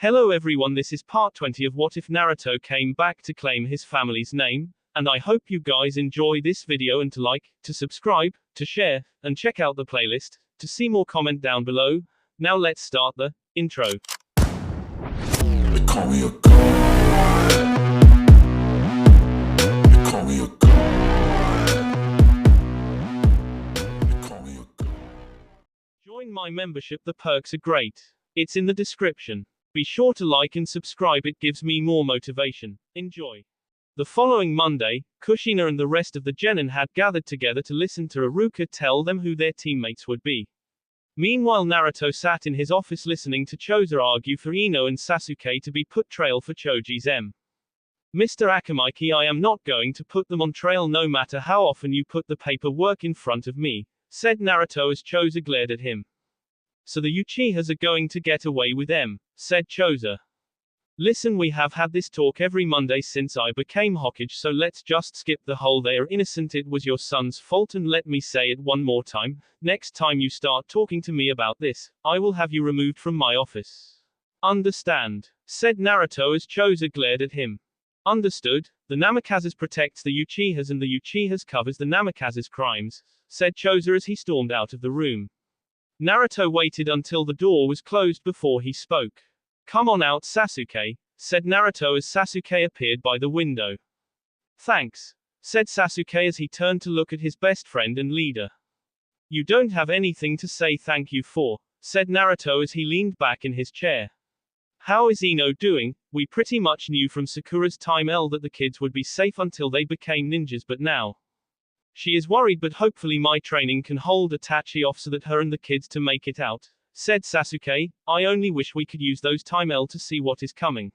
Hello everyone, this is part 20 of What If Naruto Came Back to Claim His Family's Name, and I hope you guys enjoy this video and to like, to subscribe, to share, and check out the playlist, to see more comment down below. Now let's start the intro. They call me a god. They call me a god. They call me a god. Join my membership, the perks are great. It's in the description. Be sure to like and subscribe, it gives me more motivation. Enjoy. The following Monday, Kushina and the rest of the genin had gathered together to listen to Iruka tell them who their teammates would be. Meanwhile, Naruto sat in his office listening to Choza argue for Ino and Sasuke to be put trail for Choji's M. Mr. Akamaiki, I am not going to put them on trail no matter how often you put the paperwork in front of me, said Naruto as Choza glared at him. So the Uchihas are going to get away with M, said Choza. Listen, we have had this talk every Monday since I became Hokage, so let's just skip the whole they are innocent, it was your son's fault, and let me say it one more time, next time you start talking to me about this, I will have you removed from my office. Understand? Said Naruto as Choza glared at him. Understood. The Namikazes protects the Uchihas and the Uchihas covers the Namikazes' crimes, said Choza as he stormed out of the room. Naruto waited until the door was closed before he spoke. Come on out, Sasuke, said Naruto as Sasuke appeared by the window. Thanks, said Sasuke as he turned to look at his best friend and leader. You don't have anything to say thank you for, said Naruto as he leaned back in his chair. How is Ino doing? We pretty much knew from Sakura's time that the kids would be safe until they became ninjas, but now she is worried, but hopefully my training can hold Itachi off so that her and the kids to make it out, said Sasuke. I only wish we could use those time to see what is coming.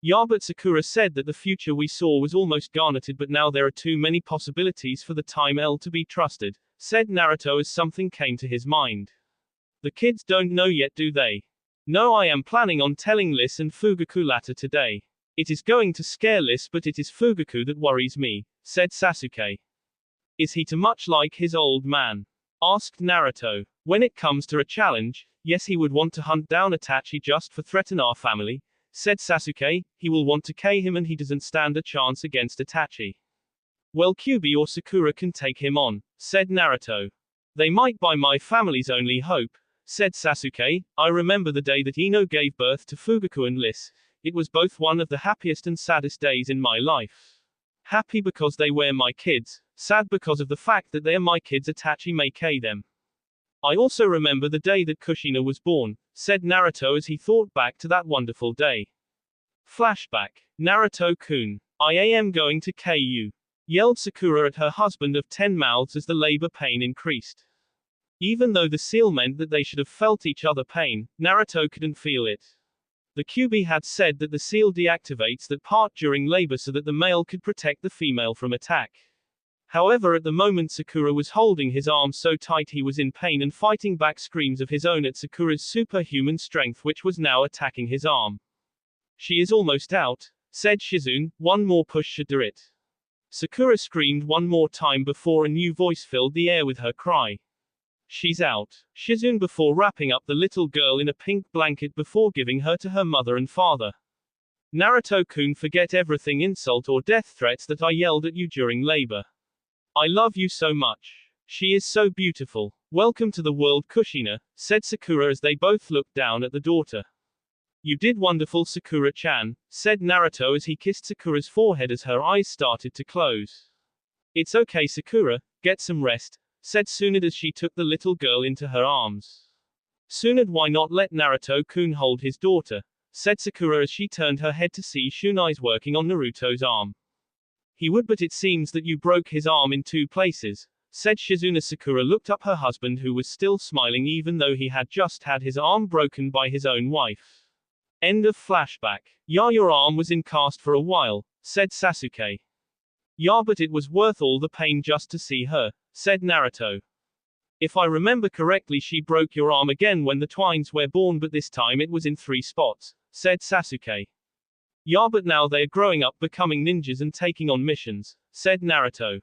Yeah, but Sakura said that the future we saw was almost garnered, but now there are too many possibilities for the time to be trusted, said Naruto as something came to his mind. The kids don't know yet, do they? No, I am planning on telling Liz and Fugaku later today. It is going to scare Liz, but it is Fugaku that worries me, said Sasuke. Is he too much like his old man? Asked Naruto. When it comes to a challenge, yes, he would want to hunt down Itachi just for threaten our family, said Sasuke. He will want to kill him and he doesn't stand a chance against Itachi. Well, Kyuubi or Sakura can take him on, said Naruto. They might be my family's only hope, said Sasuke. I remember the day that Ino gave birth to Fugaku and Liz. It was both one of the happiest and saddest days in my life. Happy because they were my kids, sad because of the fact that they are my kids, Itachi may kill them. I also remember the day that Kushina was born, said Naruto as he thought back to that wonderful day. Flashback. Naruto-kun, I am going to kill you, yelled Sakura at her husband of 10 mouths as the labor pain increased. Even though the seal meant that they should have felt each other pain, Naruto couldn't feel it. The Kyuubi had said that the seal deactivates that part during labor so that the male could protect the female from attack. However, at the moment Sakura was holding his arm so tight he was in pain and fighting back screams of his own at Sakura's superhuman strength, which was now attacking his arm. She is almost out, said Shizune, one more push should do it. Sakura screamed one more time before a new voice filled the air with her cry. She's out, Shizune, before wrapping up the little girl in a pink blanket before giving her to her mother and father. Naruto-kun, forget everything insult or death threats that I yelled at you during labor. I love you so much. She is so beautiful. Welcome to the world, Kushina, said Sakura as they both looked down at the daughter. You did wonderful, Sakura-chan, said Naruto as he kissed Sakura's forehead as her eyes started to close. It's okay, Sakura, get some rest, said Tsunade as she took the little girl into her arms. Tsunade, why not let Naruto-kun hold his daughter, said Sakura as she turned her head to see Shunai's working on Naruto's arm. He would, but it seems that you broke his arm in 2 places, said Shizune as Sakura looked up her husband, who was still smiling even though he had just had his arm broken by his own wife. End of flashback. Yeah, your arm was in cast for a while, said Sasuke. Yeah, but it was worth all the pain just to see her, said Naruto. If I remember correctly, she broke your arm again when the twins were born, but this time it was in 3 spots, said Sasuke. Yeah, but now they are growing up, becoming ninjas and taking on missions, said Naruto.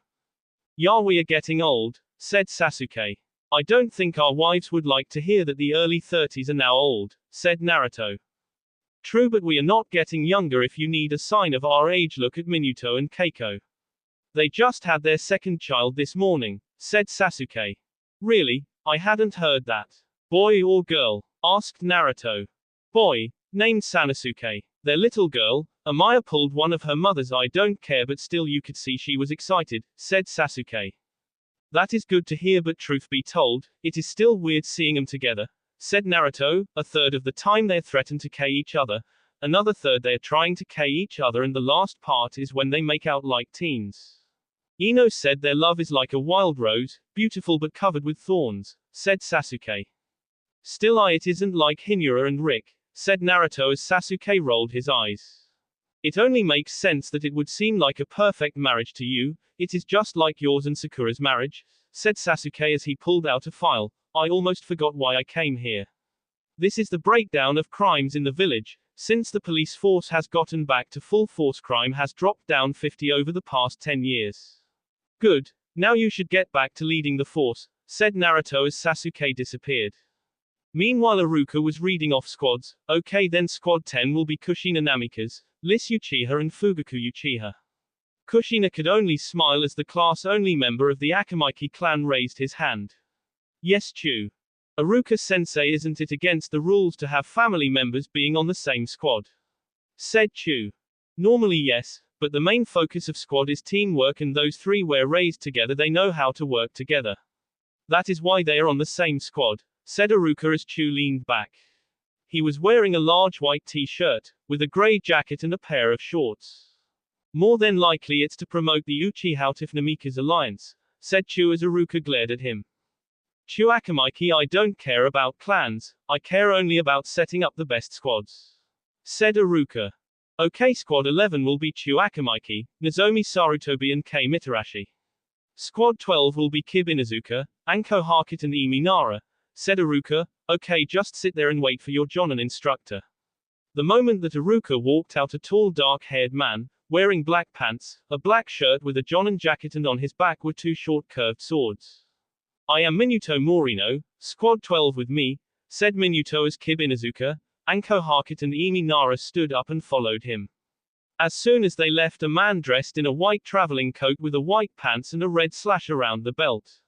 Yeah, we are getting old, said Sasuke. I don't think our wives would like to hear that the early 30s are now old, said Naruto. True, but we are not getting younger. If you need a sign of our age, look at Minuto and Keiko. They just had their second child this morning, said Sasuke. Really? I hadn't heard that. Boy or girl? Asked Naruto. Boy, named Sanosuke. Their little girl. Amaya pulled one of her mother's I don't care, but still you could see she was excited, said Sasuke. That is good to hear, but truth be told, it is still weird seeing them together, said Naruto. A third of the time they threaten to K each other, another third they are trying to K each other, and the last part is when they make out like teens. Ino said their love is like a wild rose, beautiful but covered with thorns, said Sasuke. Still it isn't like Hinura and Rick, said Naruto as Sasuke rolled his eyes. It only makes sense that it would seem like a perfect marriage to you. It is just like yours and Sakura's marriage, said Sasuke as he pulled out a file. I almost forgot why I came here. This is the breakdown of crimes in the village. Since the police force has gotten back to full force, crime has dropped down 50 over the past 10 years. Good. Now you should get back to leading the force, said Naruto as Sasuke disappeared. Meanwhile, Iruka was reading off squads. Okay, then squad 10 will be Kushina Namikaze, Liz Uchiha and Fugaku Uchiha. Kushina could only smile as the class-only member of the Akamaiki clan raised his hand. Yes, Chu. Iruka-sensei, isn't it against the rules to have family members being on the same squad? Said Chu. Normally yes, but the main focus of squad is teamwork, and those three were raised together, they know how to work together. That is why they are on the same squad, said Iruka as Chu leaned back. He was wearing a large white t-shirt, with a grey jacket and a pair of shorts. More than likely it's to promote the Uchiha whatif Namikaze alliance, said Chu as Iruka glared at him. Chu Akamaiki, I don't care about clans, I care only about setting up the best squads, said Iruka. Okay, squad 11 will be Chu Akamaiki, Nozomi Sarutobi and Kei Mitarashi. Squad 12 will be Kib Inuzuka, Anko Harkit and Imi Nara, said Iruka. Okay, just sit there and wait for your Jonin instructor. The moment that Iruka walked out, a tall dark-haired man, wearing black pants, a black shirt with a Jonin jacket, and on his back were two short curved swords. I am Minuto Morino, squad 12 with me, said Minuto as Kib Inuzuka, Anko Harkit and Imi Nara stood up and followed him. As soon as they left, a man dressed in a white traveling coat with a white pants and a red slash around the belt.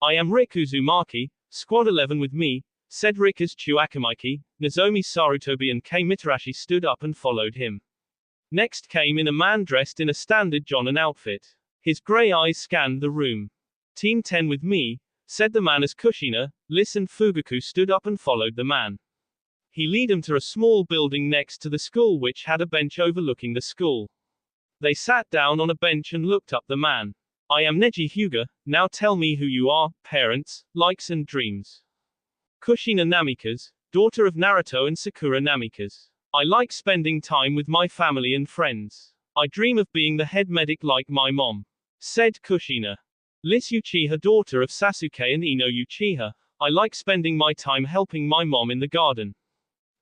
I am Rick Uzumaki, squad 11 with me, said Rick as Chu Akamaiki, Nozomi Sarutobi and Kei Mitarashi stood up and followed him. Next came in a man dressed in a standard Jonin outfit. His grey eyes scanned the room. Team 10 with me, said the man as Kushina, Liz and Fugaku stood up and followed the man. He led them to a small building next to the school which had a bench overlooking the school. They sat down on a bench and looked up the man. I am Neji Hyuga, now tell me who you are, parents, likes and dreams. Kushina Namikaze, daughter of Naruto and Sakura Namikaze. I like spending time with my family and friends. I dream of being the head medic like my mom, said Kushina. Liz Uchiha, daughter of Sasuke and Ino Uchiha. I like spending my time helping my mom in the garden.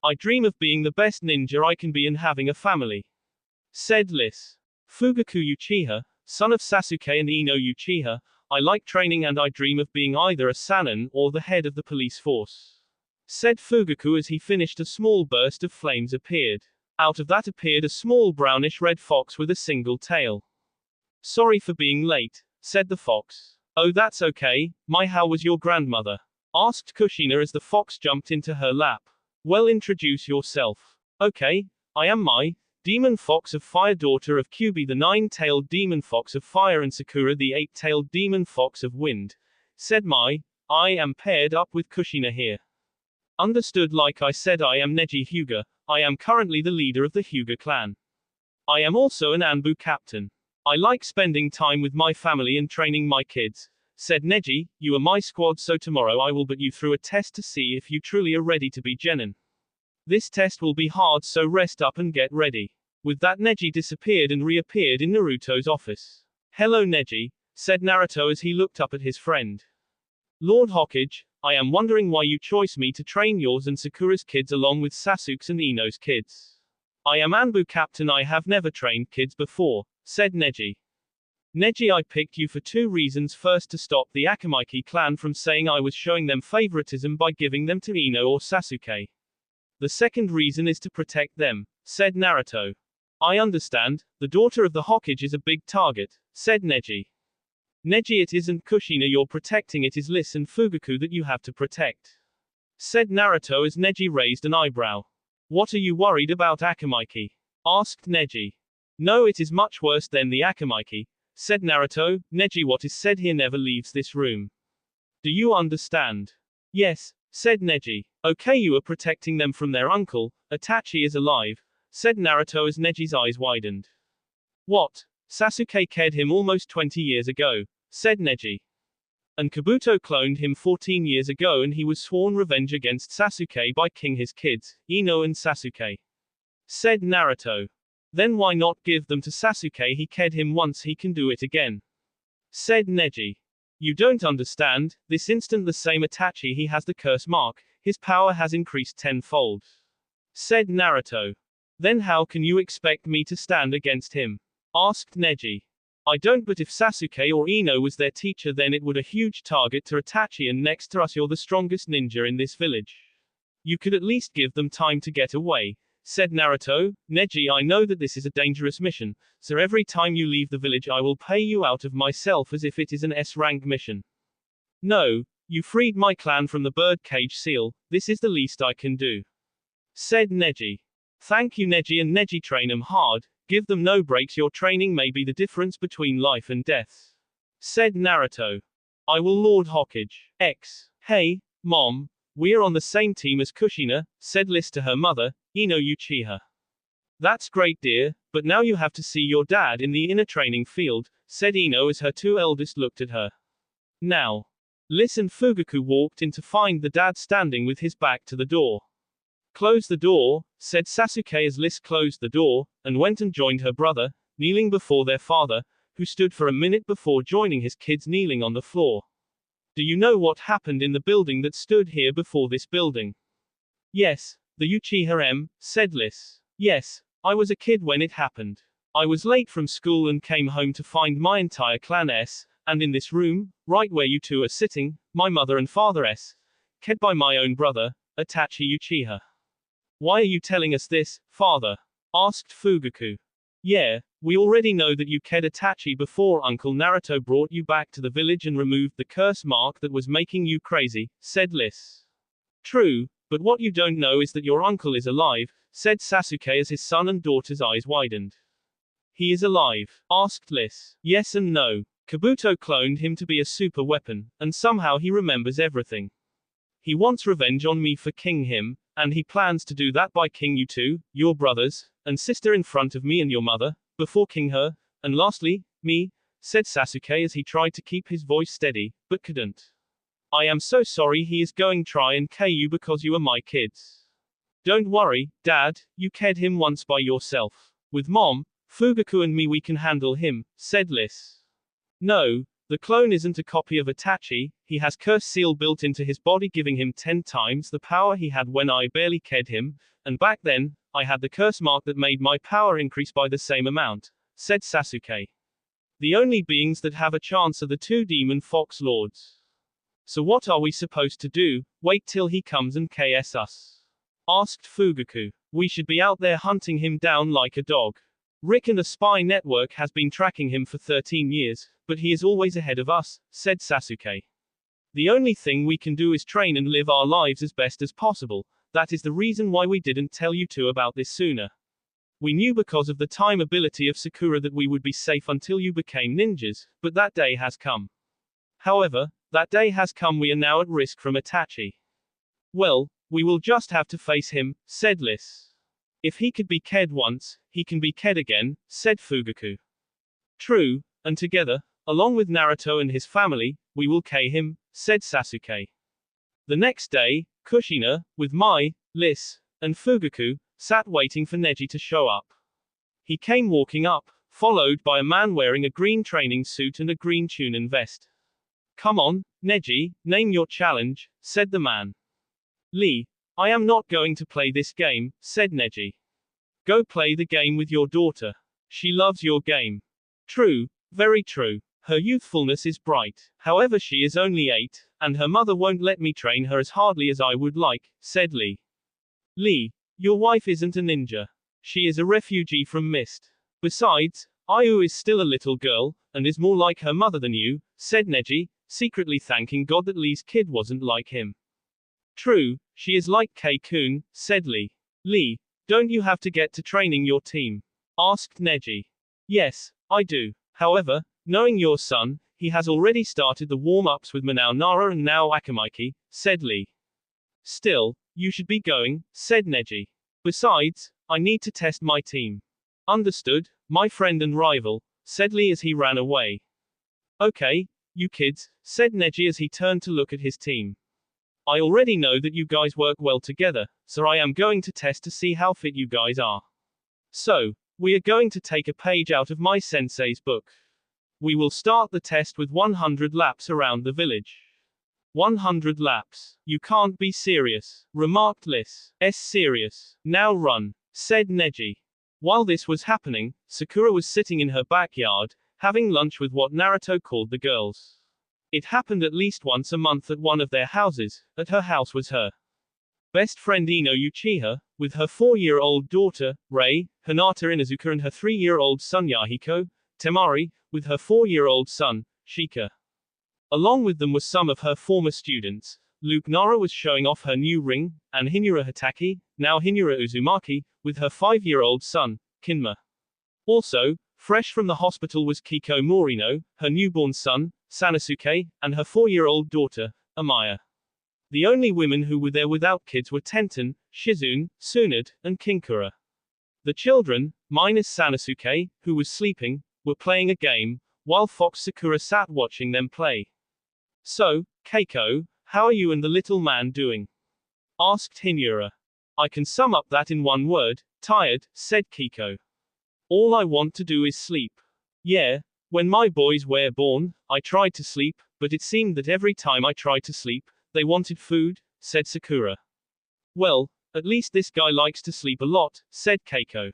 I dream of being the best ninja I can be and having a family, said Liz. Fugaku Uchiha, son of Sasuke and Ino Uchiha. I like training and I dream of being either a Sannin or the head of the police force, said Fugaku as he finished. A small burst of flames appeared. Out of that appeared a small brownish-red fox with a single tail. Sorry for being late, said the fox. Oh, that's okay. How was your grandmother? Asked Kushina as the fox jumped into her lap. Well, introduce yourself. Okay, I am Mai, Demon Fox of Fire, daughter of Kyubi the nine-tailed Demon Fox of Fire and Sakura the eight-tailed Demon Fox of Wind, said Mai. I am paired up with Kushina here. Understood. Like I said, I am Neji Hyuga. I am currently the leader of the Hyuga clan. I am also an Anbu captain. I like spending time with my family and training my kids, said Neji. You are my squad, so tomorrow I will put you through a test to see if you truly are ready to be genin. This test will be hard, so rest up and get ready. With that, Neji disappeared and reappeared in Naruto's office. Hello Neji, said Naruto as he looked up at his friend. Lord Hokage, I am wondering why you chose me to train yours and Sakura's kids along with Sasuke's and Ino's kids. I am Anbu captain. I have never trained kids before, said Neji. Neji, I picked you for two reasons. First, to stop the Akamaiki clan from saying I was showing them favoritism by giving them to Ino or Sasuke. The second reason is to protect them, said Naruto. I understand, the daughter of the Hokage is a big target, said Neji. Neji, it isn't Kushina you're protecting, it is Liz and Fugaku that you have to protect, said Naruto as Neji raised an eyebrow. What are you worried about, Akamaiki? Asked Neji. No, it is much worse than the Akamaiki, said Naruto. Neji, what is said here never leaves this room. Do you understand? Yes, said Neji. Okay, you are protecting them from their uncle. Itachi is alive, said Naruto as Neji's eyes widened. What? Sasuke killed him almost 20 years ago, said Neji. And Kabuto cloned him 14 years ago, and he was sworn revenge against Sasuke by killing his kids, Ino and Sasuke, said Naruto. Then why not give them to Sasuke? He killed him once, he can do it again, said Neji. You don't understand, this instant the same Itachi, he has the curse mark, his power has increased tenfold, said Naruto. Then how can you expect me to stand against him? Asked Neji. I don't, but if Sasuke or Ino was their teacher, then it would a huge target to Itachi, and next to us you're the strongest ninja in this village. You could at least give them time to get away, said Naruto. Neji, I know that this is a dangerous mission, so every time you leave the village I will pay you out of myself as if it is an S-rank mission. No, you freed my clan from the birdcage seal, this is the least I can do, said Neji. Thank you, Neji, and Neji, train them hard, give them no breaks, your training may be the difference between life and death, said Naruto. I will, Lord Hokage. Hey, Mom, we're on the same team as Kushina, said Liz to her mother, Ino Uchiha. That's great, dear, but now you have to see your dad in the inner training field, said Ino as her two eldest looked at her. Now. Liz and Fugaku walked in to find the dad standing with his back to the door. Close the door, said Sasuke as Liz closed the door, and went and joined her brother, kneeling before their father, who stood for a minute before joining his kids kneeling on the floor. Do you know what happened in the building that stood here before this building? Yes, the Uchiha said Liz. Yes, I was a kid when it happened. I was late from school and came home to find my entire clan and in this room, right where you two are sitting, my mother and father killed by my own brother, Itachi Uchiha. Why are you telling us this, father? Asked Fugaku. Yeah, we already know that you killed Itachi before Uncle Naruto brought you back to the village and removed the curse mark that was making you crazy, said Liz. True, but what you don't know is that your uncle is alive, said Sasuke as his son and daughter's eyes widened. He is alive? Asked Liz. Yes and no. Kabuto cloned him to be a super weapon, and somehow he remembers everything. He wants revenge on me for killing him, and he plans to do that by killing you two, your brothers, and sister in front of me and your mother, before killing her, and lastly, me, said Sasuke as he tried to keep his voice steady, but couldn't. I am so sorry, he is going to try and kill you because you are my kids. Don't worry, Dad, you killed him once by yourself. With Mom, Fugaku and me we can handle him, said Liz. No, the clone isn't a copy of Itachi, he has curse seal built into his body giving him 10 times the power he had when I barely killed him, and back then, I had the curse mark that made my power increase by the same amount, said Sasuke. The only beings that have a chance are the two demon fox lords. So what are we supposed to do, wait till he comes and kills us? Asked Fugaku. We should be out there hunting him down like a dog. Rick and the spy network has been tracking him for 13 years, but he is always ahead of us, said Sasuke. The only thing we can do is train and live our lives as best as possible. That is the reason why we didn't tell you two about this sooner. We knew because of the time ability of Sakura that we would be safe until you became ninjas, but that day has come. However, that day has come, we are now at risk from Itachi. Well, we will just have to face him, said Liz. If he could be killed once, he can be killed again, said Fugaku. True, and together, along with Naruto and his family, we will kill him, said Sasuke. The next day, Kushina, with Mai, Liz, and Fugaku, sat waiting for Neji to show up. He came walking up, followed by a man wearing a green training suit and a green Chunin vest. Come on, Neji, name your challenge, said the man. Lee, I am not going to play this game, said Neji. Go play the game with your daughter. She loves your game. True, very true. Her youthfulness is bright. However, she is only 8, and her mother won't let me train her as hardly as I would like, said Lee. Lee, your wife isn't a ninja. She is a refugee from Mist. Besides, Ayu is still a little girl, and is more like her mother than you, said Neji, secretly thanking God that Lee's kid wasn't like him. True, she is like Kei-kun, said Lee. Lee, don't you have to get to training your team? Asked Neji. Yes, I do. However, knowing your son, he has already started the warm-ups with Manao Nara and now Akamaiki, said Lee. Still, you should be going, said Neji. Besides, I need to test my team. Understood, my friend and rival, said Lee as he ran away. Okay, you kids, said Neji as he turned to look at his team. I already know that you guys work well together, so I am going to test to see how fit you guys are. So, we are going to take a page out of my sensei's book. We will start the test with 100 laps around the village. 100 laps. You can't be serious, remarked Liz. Serious. Now run, said Neji. While this was happening, Sakura was sitting in her backyard, having lunch with what Naruto called the girls. It happened at least once a month at one of their houses. At her house was her best friend Ino Uchiha, with her 4-year-old daughter, Rei, Hinata Inuzuka and her 3-year-old son Yahiko, Temari, with her 4-year-old son, Shika. Along with them were some of her former students. Luke Nara was showing off her new ring, and Hinura Hitaki, now Hinura Uzumaki, with her 5-year-old son, Kinma. Also, fresh from the hospital was Kiko Morino, her newborn son, Sanosuke, and her 4-year-old daughter, Amaya. The only women who were there without kids were Tenten, Shizune, Tsunade, and Kinkura. The children, minus Sanosuke, who was sleeping, were playing a game, while Fox Sakura sat watching them play. So, Keiko, how are you and the little man doing? Asked Hinura. I can sum up that in one word, tired, said Kiko. All I want to do is sleep. Yeah, when my boys were born, I tried to sleep, but it seemed that every time I tried to sleep, they wanted food, said Sakura. Well, at least this guy likes to sleep a lot, said Keiko.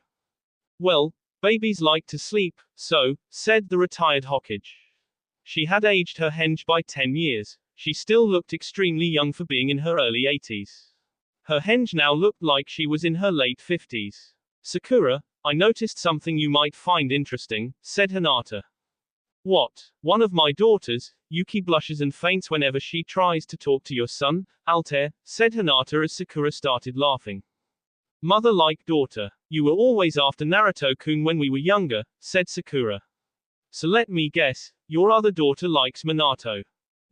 Well, babies like to sleep, so, said the retired Hokage. She had aged her henge by 10 years. She still looked extremely young for being in her early 80s. Her henge now looked like she was in her late 50s. Sakura, I noticed something you might find interesting, said Hinata. What? One of my daughters, Yuki, blushes and faints whenever she tries to talk to your son, Altair, said Hinata as Sakura started laughing. Mother like daughter. You were always after Naruto-kun when we were younger, said Sakura. So let me guess, your other daughter likes Minato.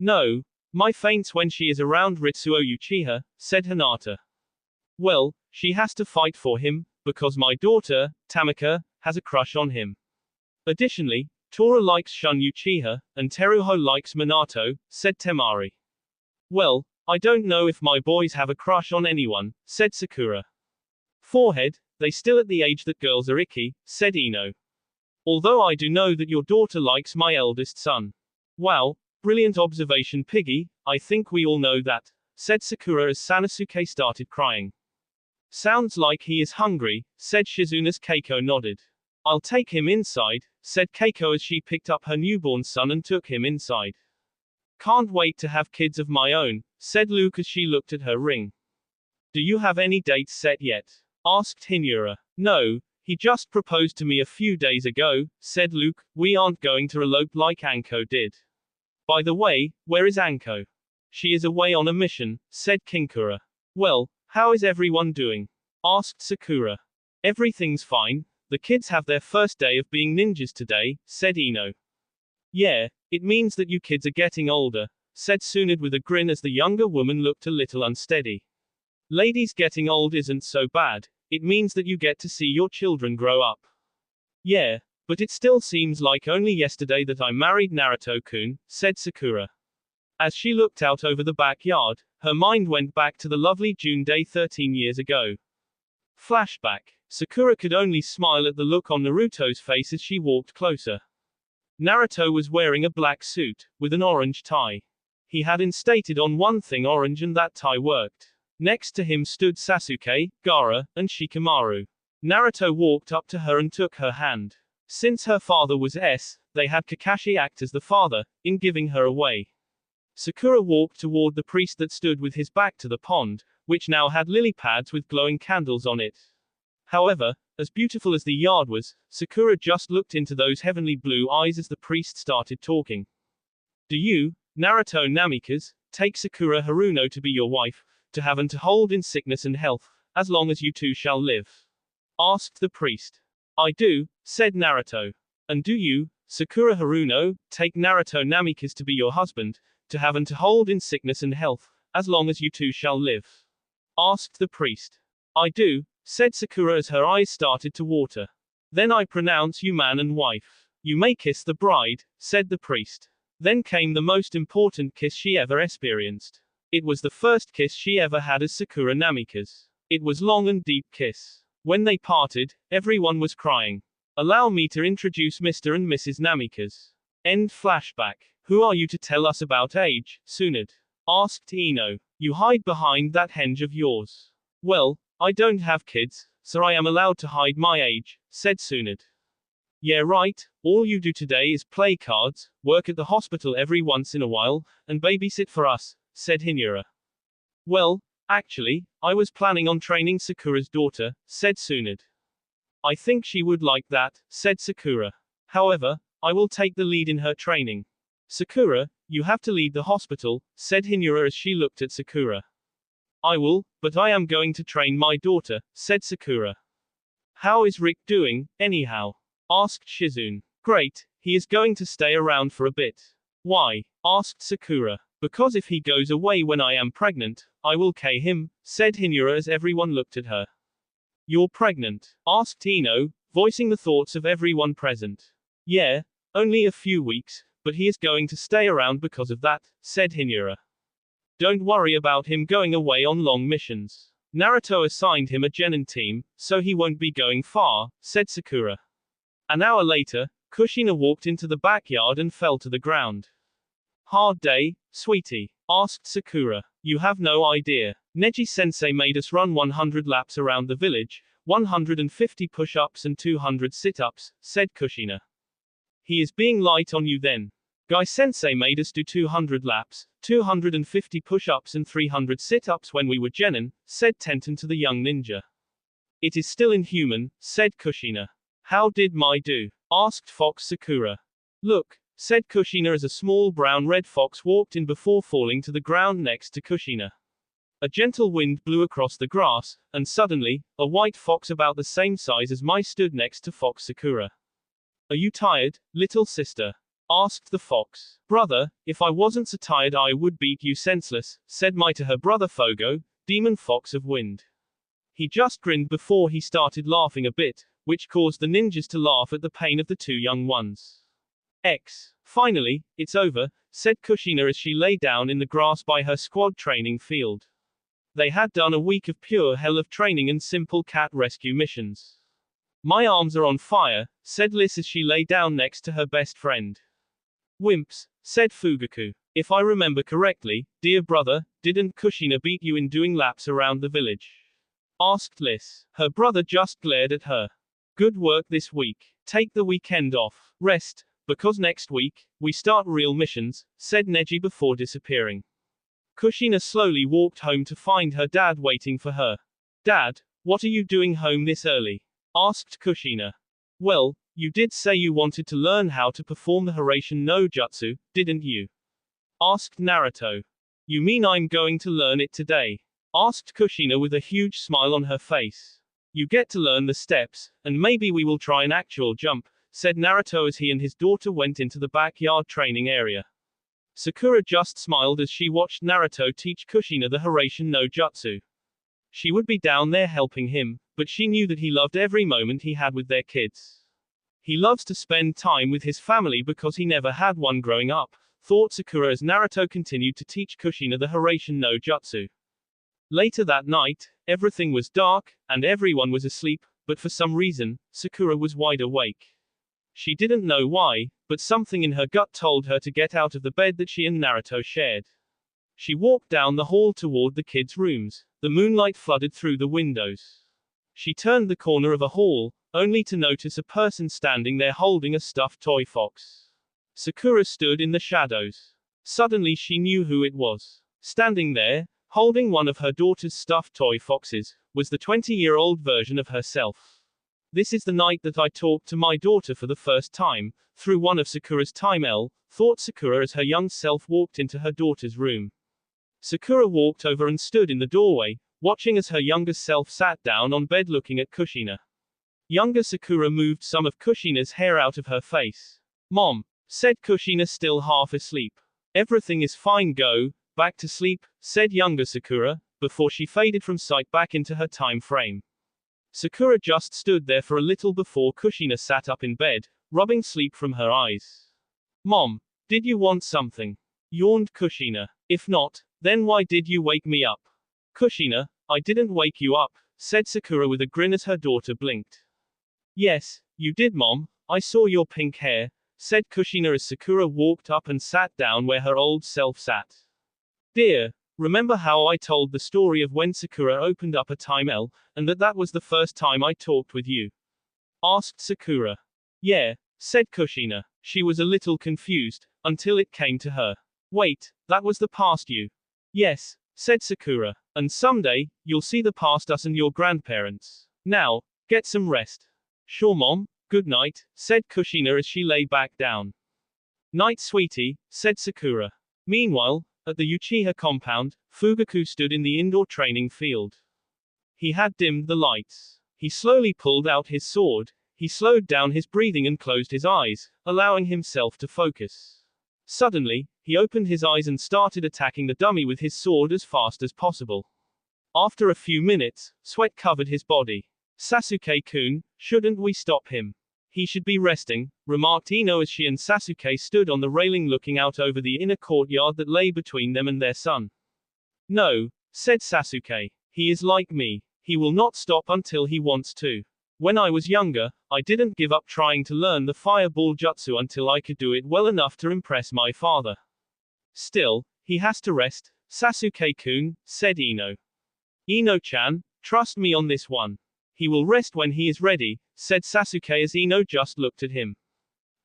No, my faints when she is around Ritsuo Uchiha, said Hinata. Well, she has to fight for him, because my daughter, Tamika, has a crush on him. Additionally, Tora likes Shun Uchiha, and Teruho likes Minato, said Temari. Well, I don't know if my boys have a crush on anyone, said Sakura. Forehead, they still at the age that girls are icky, said Ino. Although I do know that your daughter likes my eldest son. Wow, brilliant observation Piggy, I think we all know that, said Sakura as Sanosuke started crying. Sounds like he is hungry, said Shizune as Keiko nodded. I'll take him inside, said Keiko as she picked up her newborn son and took him inside. Can't wait to have kids of my own, said Luke as she looked at her ring. Do you have any dates set yet? Asked Hinura. No, he just proposed to me a few days ago, said Luke. We aren't going to elope like Anko did. By the way, where is Anko? She is away on a mission, said Kinkura. Well, how is everyone doing? Asked Sakura. Everything's fine. The kids have their first day of being ninjas today, said Ino. Yeah, it means that you kids are getting older, said Tsunade with a grin as the younger woman looked a little unsteady. Ladies, getting old isn't so bad. It means that you get to see your children grow up. Yeah, but it still seems like only yesterday that I married Naruto-kun, said Sakura. As she looked out over the backyard, her mind went back to the lovely June day 13 years ago. Flashback. Sakura could only smile at the look on Naruto's face as she walked closer. Naruto was wearing a black suit, with an orange tie. He had instated on one thing orange and that tie worked. Next to him stood Sasuke, Gaara, and Shikamaru. Naruto walked up to her and took her hand. Since her father was they had Kakashi act as the father, in giving her away. Sakura walked toward the priest that stood with his back to the pond, which now had lily pads with glowing candles on it. However, as beautiful as the yard was, Sakura just looked into those heavenly blue eyes as the priest started talking. Do you, Naruto Namikaze, take Sakura Haruno to be your wife, to have and to hold in sickness and health, as long as you two shall live? Asked the priest. I do, said Naruto. And do you, Sakura Haruno, take Naruto Namikaze to be your husband, to have and to hold in sickness and health, as long as you two shall live? Asked the priest. I do, said Sakura as her eyes started to water. Then I pronounce you man and wife. You may kiss the bride, said the priest. Then came the most important kiss she ever experienced. It was the first kiss she ever had as Sakura Namikaze. It was long and deep kiss. When they parted, everyone was crying. Allow me to introduce Mr. and Mrs. Namikaze. End flashback. Who are you to tell us about age, Tsunade? Asked Ino. You hide behind that henge of yours. Well, I don't have kids, so I am allowed to hide my age, said Tsunade. Yeah right, all you do today is play cards, work at the hospital every once in a while, and babysit for us, said Hinura. Well, actually, I was planning on training Sakura's daughter, said Tsunade. I think she would like that, said Sakura. However, I will take the lead in her training. Sakura, you have to lead the hospital, said Hinura as she looked at Sakura. I will, but I am going to train my daughter, said Sakura. How is Rick doing, anyhow? Asked Shizune. Great, he is going to stay around for a bit. Why? Asked Sakura. Because if he goes away when I am pregnant, I will kill him, said Hinura as everyone looked at her. You're pregnant? Asked Ino, voicing the thoughts of everyone present. Yeah, only a few weeks, but he is going to stay around because of that, said Hinura. Don't worry about him going away on long missions. Naruto assigned him a genin team, so he won't be going far, said Sakura. An hour later, Kushina walked into the backyard and fell to the ground. Hard day, sweetie? Asked Sakura. You have no idea. Neji-sensei made us run 100 laps around the village, 150 push-ups and 200 sit-ups, said Kushina. He is being light on you then. Guy-sensei made us do 200 laps, 250 push-ups and 300 sit-ups when we were genin, said Tenten to the young ninja. It is still inhuman, said Kushina. How did Mai do? Asked Fox Sakura. Look, said Kushina as a small brown-red fox walked in before falling to the ground next to Kushina. A gentle wind blew across the grass, and suddenly, a white fox about the same size as Mai stood next to Fox Sakura. Are you tired, little sister? Asked the fox. Brother, if I wasn't so tired I would beat you senseless, said Mai to her brother Fogo, demon fox of wind. He just grinned before he started laughing a bit, which caused the ninjas to laugh at the pain of the two young ones. Finally, it's over, said Kushina as she lay down in the grass by her squad training field. They had done a week of pure hell of training and simple cat rescue missions. My arms are on fire, said Liz as she lay down next to her best friend. Wimps, said Fugaku. If I remember correctly, dear brother, didn't Kushina beat you in doing laps around the village? Asked Liz. Her brother just glared at her. Good work this week. Take the weekend off. Rest, because next week, we start real missions, said Neji before disappearing. Kushina slowly walked home to find her dad waiting for her. Dad, what are you doing home this early? Asked Kushina. Well, you did say you wanted to learn how to perform the Hiraishin no Jutsu, didn't you? Asked Naruto. You mean I'm going to learn it today? Asked Kushina with a huge smile on her face. You get to learn the steps, and maybe we will try an actual jump, said Naruto as he and his daughter went into the backyard training area. Sakura just smiled as she watched Naruto teach Kushina the Hiraishin no Jutsu. She would be down there helping him, but she knew that he loved every moment he had with their kids. He loves to spend time with his family because he never had one growing up, thought Sakura as Naruto continued to teach Kushina the Hiraishin no Jutsu. Later that night, everything was dark, and everyone was asleep, but for some reason, Sakura was wide awake. She didn't know why, but something in her gut told her to get out of the bed that she and Naruto shared. She walked down the hall toward the kids' rooms. The moonlight flooded through the windows. She turned the corner of a hall, only to notice a person standing there holding a stuffed toy fox. Sakura stood in the shadows. Suddenly she knew who it was. Standing there, Holding one of her daughter's stuffed toy foxes, was the 20-year-old version of herself. This is the night that I talked to my daughter for the first time, through one of Sakura's time thought Sakura as her young self walked into her daughter's room. Sakura walked over and stood in the doorway, watching as her younger self sat down on bed looking at Kushina. Younger Sakura moved some of Kushina's hair out of her face. Mom, said Kushina still half asleep. Everything is fine, go back to sleep, said younger Sakura, before she faded from sight back into her time frame. Sakura just stood there for a little before Kushina sat up in bed, rubbing sleep from her eyes. Mom, did you want something? Yawned Kushina. If not, then why did you wake me up? Kushina, I didn't wake you up, said Sakura with a grin as her daughter blinked. Yes, you did, Mom, I saw your pink hair, said Kushina as Sakura walked up and sat down where her old self sat. Dear, remember how I told the story of when Sakura opened up a time and that was the first time I talked with you? Asked Sakura. Yeah, said Kushina. She was a little confused, until it came to her. Wait, that was the past you? Yes, said Sakura. And someday, you'll see the past us and your grandparents. Now, get some rest. Sure, Mom, good night, said Kushina as she lay back down. Night, sweetie, said Sakura. Meanwhile, at the Uchiha compound, Fugaku stood in the indoor training field. He had dimmed the lights. He slowly pulled out his sword, he slowed down his breathing and closed his eyes, allowing himself to focus. Suddenly, he opened his eyes and started attacking the dummy with his sword as fast as possible. After a few minutes, sweat covered his body. Sasuke-kun, shouldn't we stop him? He should be resting, remarked Ino as she and Sasuke stood on the railing looking out over the inner courtyard that lay between them and their son. No, said Sasuke. He is like me. He will not stop until he wants to. When I was younger, I didn't give up trying to learn the fireball jutsu until I could do it well enough to impress my father. Still, he has to rest, Sasuke-kun, said Ino. Ino-chan, trust me on this one. He will rest when he is ready, said Sasuke as Ino just looked at him.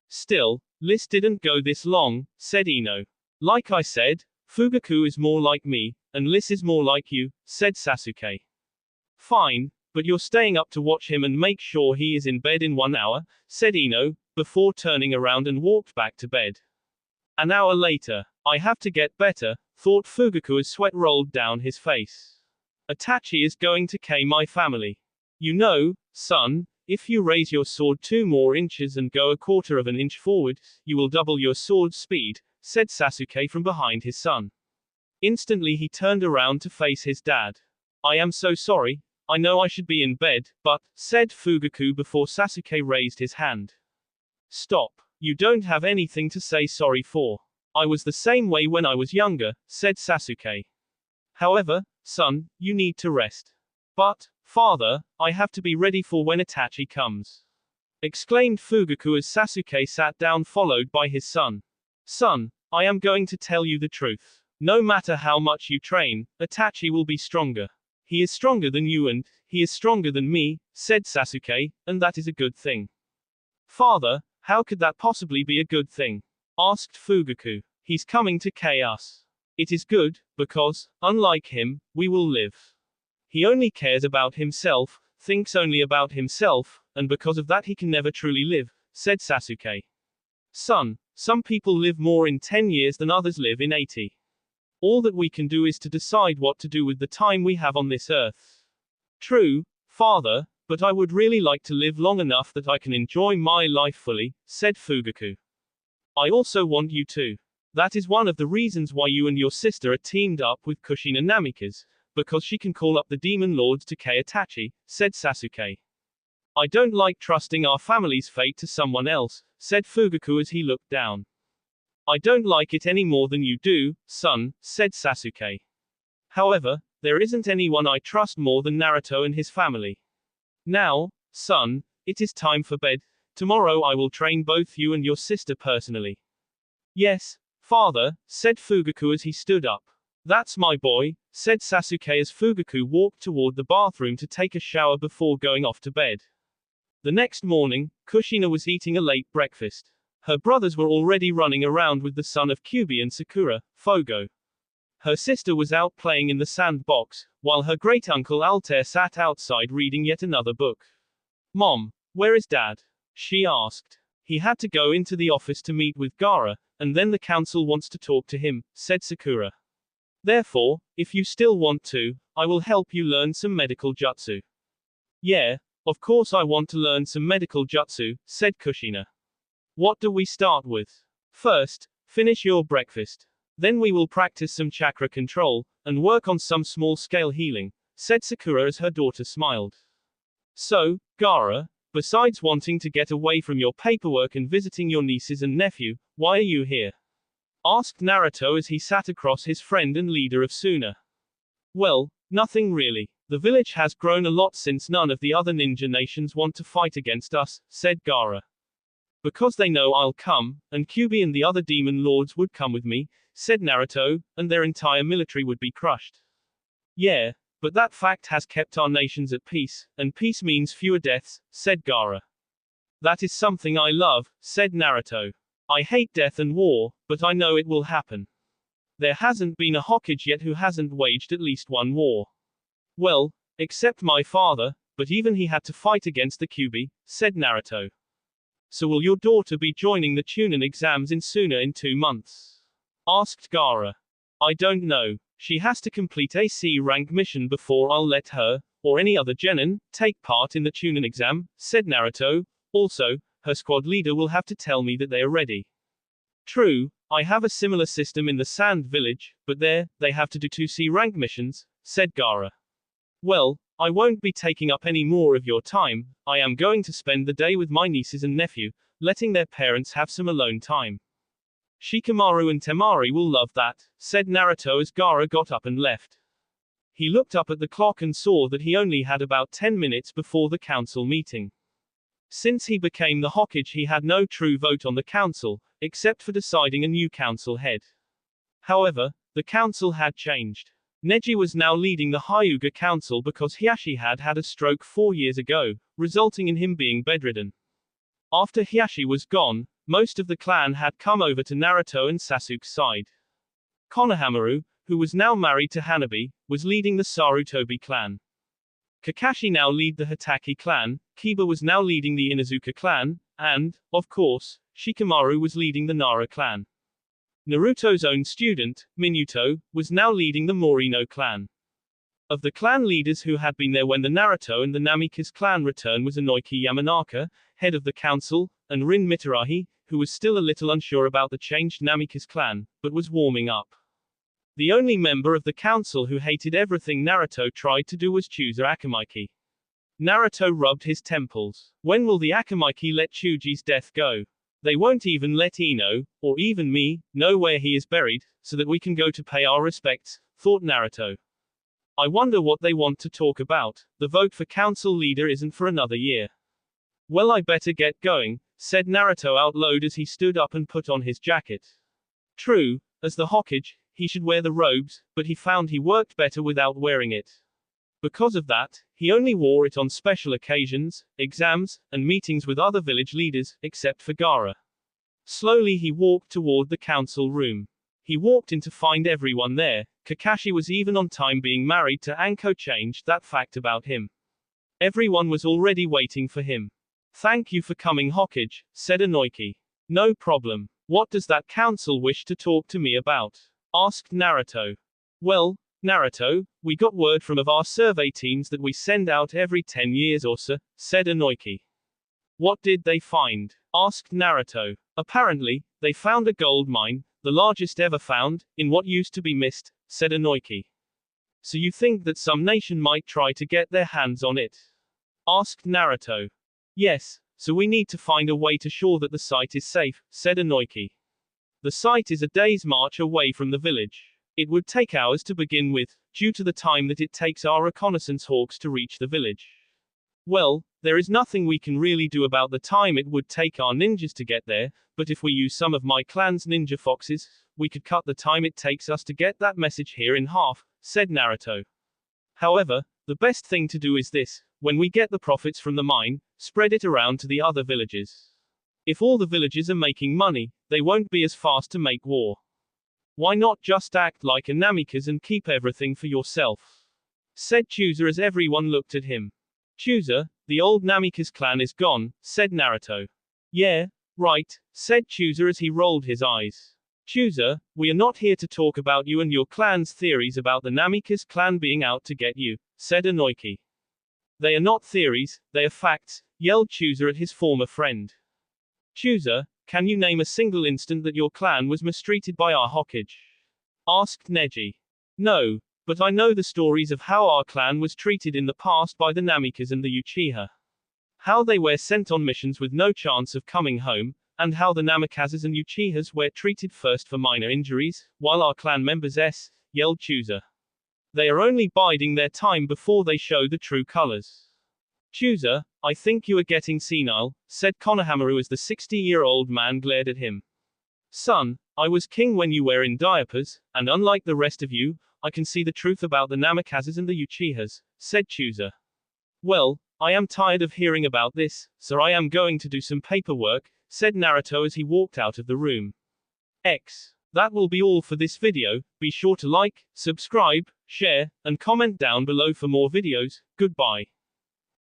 Still, Liz didn't go this long, said Ino. Like I said, Fugaku is more like me, and Liz is more like you, said Sasuke. Fine, but you're staying up to watch him and make sure he is in bed in 1 hour, said Ino, before turning around and walked back to bed. An hour later, I have to get better, thought Fugaku as sweat rolled down his face. Itachi is going to kill my family. You know, son, if you raise your sword 2 more inches and go 1/4 of an inch forward, you will double your sword speed, said Sasuke from behind his son. Instantly he turned around to face his dad. I am so sorry, I know I should be in bed, but, said Fugaku before Sasuke raised his hand. Stop. You don't have anything to say sorry for. I was the same way when I was younger, said Sasuke. However, son, you need to rest. But, father, I have to be ready for when Itachi comes. Exclaimed Fugaku as Sasuke sat down followed by his son. Son, I am going to tell you the truth. No matter how much you train, Itachi will be stronger. He is stronger than you and, he is stronger than me, said Sasuke, and that is a good thing. Father, how could that possibly be a good thing? Asked Fugaku. He's coming to kill us. It is good, because, unlike him, we will live. He only cares about himself, thinks only about himself, and because of that he can never truly live, said Sasuke. Son, some people live more in 10 years than others live in 80. All that we can do is to decide what to do with the time we have on this earth. True, father, but I would really like to live long enough that I can enjoy my life fully, said Fugaku. I also want you to. That is one of the reasons why you and your sister are teamed up with Kushina Namikaze, because she can call up the demon lords to kill Itachi, said Sasuke. I don't like trusting our family's fate to someone else, said Fugaku as he looked down. I don't like it any more than you do, son, said Sasuke. However, there isn't anyone I trust more than Naruto and his family. Now, son, it is time for bed. Tomorrow I will train both you and your sister personally. Yes, father, said Fugaku as he stood up. That's my boy, said Sasuke as Fugaku walked toward the bathroom to take a shower before going off to bed. The next morning, Kushina was eating a late breakfast. Her brothers were already running around with the son of Kyubi and Sakura, Fogo. Her sister was out playing in the sandbox, while her great-uncle Altair sat outside reading yet another book. Mom, where is Dad? She asked. He had to go into the office to meet with Gaara, and then the council wants to talk to him, said Sakura. Therefore, if you still want to, I will help you learn some medical jutsu. Yeah, of course I want to learn some medical jutsu, said Kushina. What do we start with? First, finish your breakfast. Then we will practice some chakra control, and work on some small-scale healing, said Sakura as her daughter smiled. So, Gaara, besides wanting to get away from your paperwork and visiting your nieces and nephew, why are you here? Asked Naruto as he sat across his friend and leader of Suna. Well, nothing really. The village has grown a lot since none of the other ninja nations want to fight against us, said Gaara. Because they know I'll come, and Kyuubi and the other demon lords would come with me, said Naruto, and their entire military would be crushed. Yeah, but that fact has kept our nations at peace, and peace means fewer deaths, said Gaara. That is something I love, said Naruto. I hate death and war, but I know it will happen. There hasn't been a Hokage yet who hasn't waged at least one war. Well, except my father, but even he had to fight against the Kyuubi, said Naruto. So will your daughter be joining the Chunin exams in Suna in 2 months? Asked Gaara. I don't know. She has to complete a C-rank mission before I'll let her, or any other genin, take part in the Chunin exam, said Naruto. Also, her squad leader will have to tell me that they are ready. True, I have a similar system in the Sand Village, but there, they have to do 2 C-rank missions, said Gaara. Well, I won't be taking up any more of your time. I am going to spend the day with my nieces and nephew, letting their parents have some alone time. Shikamaru and Temari will love that, said Naruto as Gaara got up and left. He looked up at the clock and saw that he only had about 10 minutes before the council meeting. Since he became the Hokage, he had no true vote on the council, except for deciding a new council head. However, the council had changed. Neji was now leading the Hyuga Council because Hiashi had had a stroke 4 years ago, resulting in him being bedridden. After Hiashi was gone, most of the clan had come over to Naruto and Sasuke's side. Konohamaru, who was now married to Hanabi, was leading the Sarutobi clan. Kakashi now lead the Hatake clan, Kiba was now leading the Inuzuka clan, and, of course, Shikamaru was leading the Nara clan. Naruto's own student, Minuto, was now leading the Morino clan. Of the clan leaders who had been there when the Naruto and the Namikaze clan returned was Inoki Yamanaka, head of the council, and Rin Mitarahi, who was still a little unsure about the changed Namikaze clan, but was warming up. The only member of the council who hated everything Naruto tried to do was Chusa Akamaiki. Naruto rubbed his temples. When will the Akamaiki let Chuji's death go? They won't even let Ino, or even me, know where he is buried, so that we can go to pay our respects, thought Naruto. I wonder what they want to talk about. The vote for council leader isn't for another year. Well, I better get going, said Naruto out loud as he stood up and put on his jacket. True, as the Hokage, he should wear the robes, but he found he worked better without wearing it. Because of that, he only wore it on special occasions, exams, and meetings with other village leaders, except for Gaara. Slowly he walked toward the council room. He walked in to find everyone there. Kakashi was even on time. Being married to Anko changed that fact about him. Everyone was already waiting for him. Thank you for coming, Hokage, said Inoki. No problem. What does that council wish to talk to me about? Asked Naruto. Well, Naruto, we got word from our survey teams that we send out every 10 years or so, said Inoki. What did they find? Asked Naruto. Apparently, they found a gold mine, the largest ever found, in what used to be mist, said Inoki. So you think that some nation might try to get their hands on it? Asked Naruto. Yes, so we need to find a way to ensure that the site is safe, said Inoki. The site is a day's march away from the village. It would take hours to begin with, due to the time that it takes our reconnaissance hawks to reach the village. Well, there is nothing we can really do about the time it would take our ninjas to get there, but if we use some of my clan's ninja foxes, we could cut the time it takes us to get that message here in half, said Naruto. However, the best thing to do is this: when we get the profits from the mine, spread it around to the other villages. If all the villages are making money, they won't be as fast to make war. Why not just act like a Namikaze and keep everything for yourself? Said Chooser as everyone looked at him. Chooser, the old Namikaze clan is gone, said Naruto. Yeah, right, said Chooser as he rolled his eyes. Chooser, we are not here to talk about you and your clan's theories about the Namikaze clan being out to get you, said Inoiki. They are not theories, they are facts, yelled Chooser at his former friend. Chooser, can you name a single instant that your clan was mistreated by our Hokage? Asked Neji. No, but I know the stories of how our clan was treated in the past by the Namikaze and the Uchiha. How they were sent on missions with no chance of coming home, and how the Namikazes and Uchihas were treated first for minor injuries, while our clan members yelled Chooser. They are only biding their time before they show the true colors. Chooser, I think you are getting senile, said Konohamaru as the 60-year-old man glared at him. Son, I was king when you were in diapers, and unlike the rest of you, I can see the truth about the Namikazes and the Uchihas, said Chooser. Well, I am tired of hearing about this, so I am going to do some paperwork, said Naruto as he walked out of the room. That will be all for this video. Be sure to like, subscribe, share, and comment down below for more videos. Goodbye.